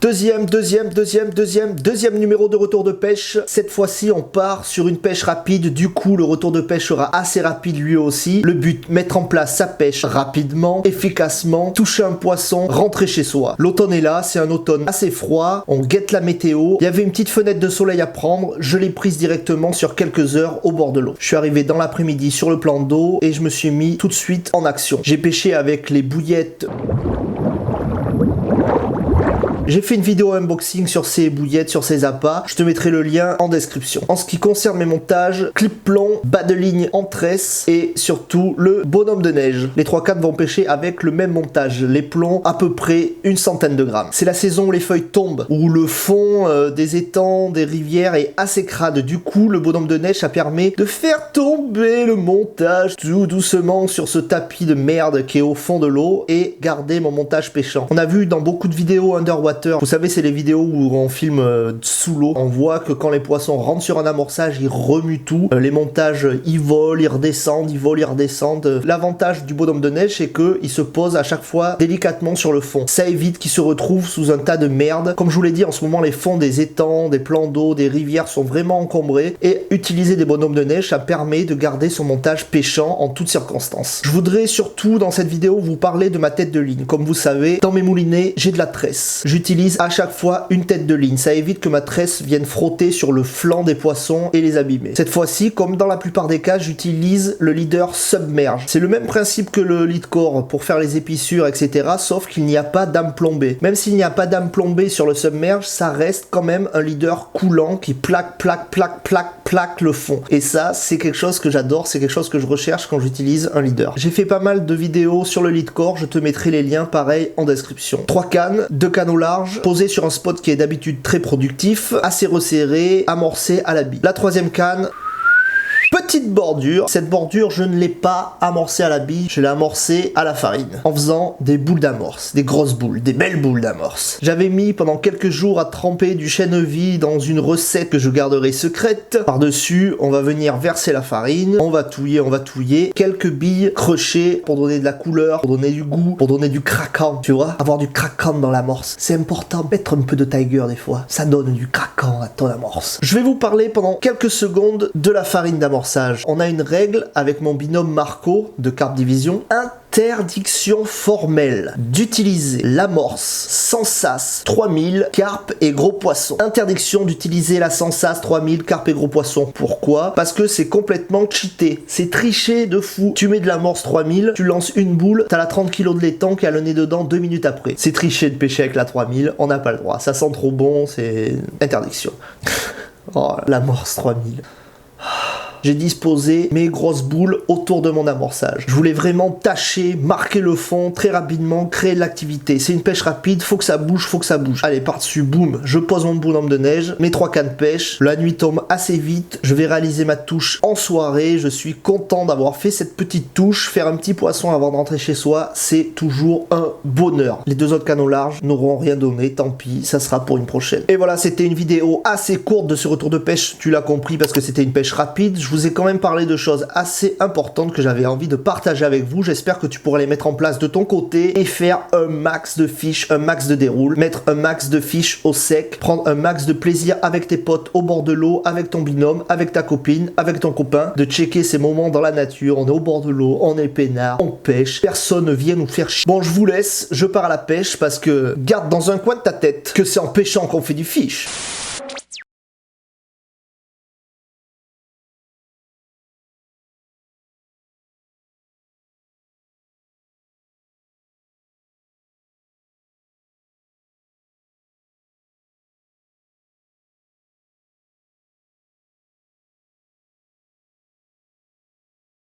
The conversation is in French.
Deuxième numéro de retour de pêche. Cette fois-ci, on part sur une pêche rapide. Du coup, le retour de pêche sera assez rapide lui aussi. Le but, mettre en place sa pêche rapidement, efficacement, toucher un poisson, rentrer chez soi. L'automne est là, c'est un automne assez froid. On guette la météo. Il y avait une petite fenêtre de soleil à prendre. Je l'ai prise directement sur quelques heures au bord de l'eau. Je suis arrivé dans l'après-midi sur le plan d'eau et je me suis mis tout de suite en action. J'ai pêché avec les bouillettes. J'ai fait une vidéo unboxing sur ces bouillettes, sur ces appâts. Je te mettrai le lien en description. En ce qui concerne mes montages, clip plomb, bas de ligne en tresse et surtout le bonhomme de neige. Les 3 cannes vont pêcher avec le même montage. Les plombs, à peu près une centaine de grammes. C'est la saison où les feuilles tombent, où le fond des étangs, des rivières est assez crade. Du coup, le bonhomme de neige, ça permet de faire tomber le montage tout doucement sur ce tapis de merde qui est au fond de l'eau et garder mon montage pêchant. On a vu dans beaucoup de vidéos underwater. Vous savez, c'est les vidéos où on filme sous l'eau. On voit que quand les poissons rentrent sur un amorçage, ils remuent tout. Les montages, ils volent, ils redescendent, ils volent, ils redescendent. L'avantage du bonhomme de neige, c'est qu'il se pose à chaque fois délicatement sur le fond. Ça évite qu'il se retrouve sous un tas de merde. Comme je vous l'ai dit, en ce moment, les fonds des étangs, des plans d'eau, des rivières sont vraiment encombrés. Et utiliser des bonhommes de neige, ça permet de garder son montage pêchant en toutes circonstances. Je voudrais surtout, dans cette vidéo, vous parler de ma tête de ligne. Comme vous savez, dans mes moulinets, j'ai de la tresse. J'utilise à chaque fois une tête de ligne. Ça évite que ma tresse vienne frotter sur le flanc des poissons et les abîmer. Cette fois-ci, comme dans la plupart des cas, j'utilise le leader submerge. C'est le même principe que le lead core pour faire les épissures, etc. Sauf qu'il n'y a pas d'âme plombée. Même s'il n'y a pas d'âme plombée sur le submerge, ça reste quand même un leader coulant qui plaque le fond. Et ça, c'est quelque chose que j'adore, c'est quelque chose que je recherche quand j'utilise un leader. J'ai fait pas mal de vidéos sur le lead core, je te mettrai les liens pareil en description. 3 cannes, 2 cannes au large, posé sur un spot qui est d'habitude très productif, assez resserré, amorcé à la bille. La 3e canne, petite bordure. Cette bordure, je ne l'ai pas amorcée à la bille, je l'ai amorcée à la farine, en faisant des boules d'amorce, des grosses boules, des belles boules d'amorce. J'avais mis pendant quelques jours à tremper du chènevis dans une recette que je garderai secrète. Par-dessus, on va venir verser la farine, on va touiller, quelques billes crochées pour donner de la couleur, pour donner du goût, pour donner du craquant, tu vois, avoir du craquant dans l'amorce. C'est important, mettre un peu de tiger des fois, ça donne du craquant à ton amorce. Je vais vous parler pendant quelques secondes de la farine d'amorce. On a une règle avec mon binôme Marco de Carp Division. Interdiction formelle d'utiliser l'amorce Sensas 3000 carpe et gros poisson. Interdiction d'utiliser la Sensas 3000 carpe et gros poisson. Pourquoi? Parce que c'est complètement cheaté. C'est triché de fou. Tu mets de l'amorce 3000, tu lances une boule, t'as la 30 kg de laiton qui a le nez dedans 2 minutes après. C'est triché de pêcher avec la 3000, on n'a pas le droit. Ça sent trop bon, c'est interdiction. Oh, l'amorce 3000. J'ai disposé mes grosses boules autour de mon amorçage. Je voulais vraiment tâcher, marquer le fond très rapidement, créer de l'activité. C'est une pêche rapide, faut que ça bouge, faut que ça bouge. Allez, par-dessus, boum, je pose mon bonhomme de neige, mes 3 cannes pêche, la nuit tombe assez vite, je vais réaliser ma touche en soirée, je suis content d'avoir fait cette petite touche, faire un petit poisson avant de rentrer chez soi, c'est toujours un bonheur. Les 2 autres cannes au large n'auront rien donné, tant pis, ça sera pour une prochaine. Et voilà, c'était une vidéo assez courte de ce retour de pêche, tu l'as compris parce que c'était une pêche rapide. Je vous ai quand même parlé de choses assez importantes que j'avais envie de partager avec vous. J'espère que tu pourras les mettre en place de ton côté et faire un max de fiches, un max de déroule, mettre un max de fiches au sec, prendre un max de plaisir avec tes potes au bord de l'eau, avec ton binôme, avec ta copine, avec ton copain, de checker ces moments dans la nature. On est au bord de l'eau, on est peinard, on pêche, personne ne vient nous faire chier. Bon, je vous laisse, je pars à la pêche parce que garde dans un coin de ta tête que c'est en pêchant qu'on fait du fish.